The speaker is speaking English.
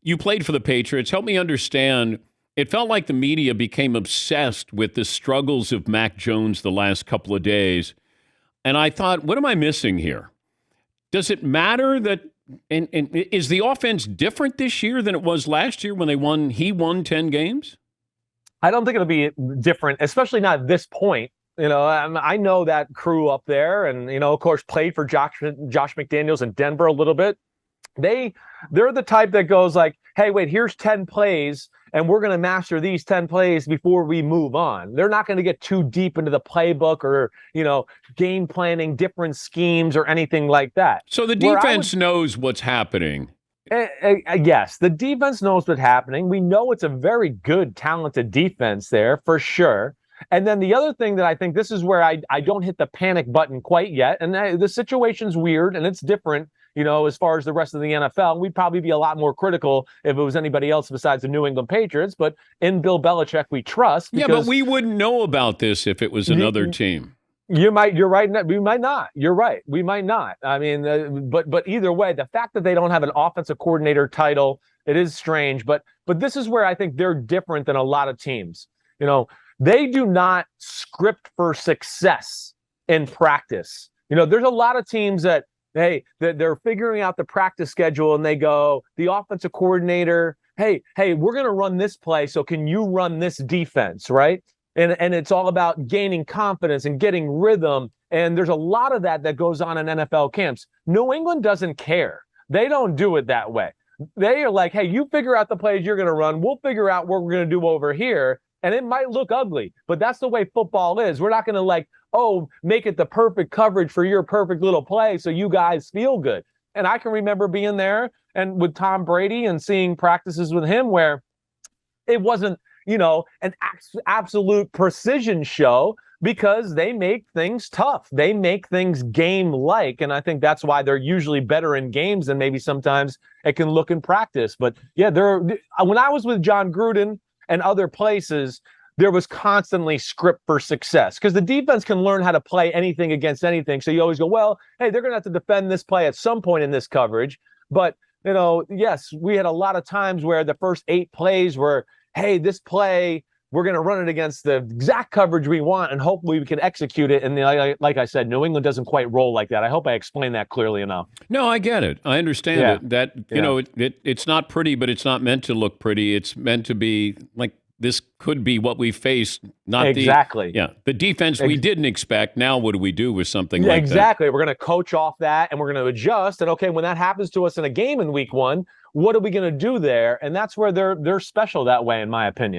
You played for the Patriots. Help me understand. It felt like the media became obsessed with the struggles of Mac Jones the last couple of days. And I thought, what am I missing here? Does it matter that and is the offense different this year than it was last year when he won 10 games? I don't think it'll be different, especially not at this point. I know that crew up there, and of course, played for Josh McDaniels in Denver a little bit. They're the type that goes like, hey, wait, here's 10 plays, and we're going to master these 10 plays before we move on. They're not going to get too deep into the playbook or, game planning different schemes or anything like that. So the defense knows what's happening. Yes, the defense knows what's happening. We know it's a very good, talented defense there for sure. And then the other thing that I think this is where I don't hit the panic button quite yet. And the situation's weird and it's different, as far as the rest of the NFL. We'd probably be a lot more critical if it was anybody else besides the New England Patriots. But in Bill Belichick, we trust. Yeah, but we wouldn't know about this if it was another team. You're right. We might not. You're right. We might not. I mean, but either way, the fact that they don't have an offensive coordinator title, it is strange. But this is where I think they're different than a lot of teams. They do not script for success in practice. There's a lot of teams that, hey, they're figuring out the practice schedule and they go, the offensive coordinator, hey, we're going to run this play. So can you run this defense, right? And it's all about gaining confidence and getting rhythm. And there's a lot of that goes on in NFL camps. New England doesn't care. They don't do it that way. They are like, hey, you figure out the plays you're going to run. We'll figure out what we're going to do over here. And it might look ugly, but that's the way football is. We're not going to make it the perfect coverage for your perfect little play so you guys feel good. And I can remember being there and with Tom Brady and seeing practices with him where it wasn't, an absolute precision show because they make things tough. They make things game-like. And I think that's why they're usually better in games than maybe sometimes it can look in practice. But yeah, when I was with John Gruden and other places, there was constantly script for success because the defense can learn how to play anything against anything. So you always go, well, hey, they're going to have to defend this play at some point in this coverage. But, yes, we had a lot of times where the first 8 plays were, hey, this play, we're going to run it against the exact coverage we want, and hopefully we can execute it. And like I said, New England doesn't quite roll like that. I hope I explained that clearly enough. No, I get it. I understand it. That, it's not pretty, but it's not meant to look pretty. It's meant to be like this could be what we face. Not exactly. The defense we didn't expect. Now what do we do with something like that? Exactly. We're going to coach off that, and we're going to adjust. And, okay, when that happens to us in a game in week 1, what are we going to do there? And that's where they're special that way, in my opinion.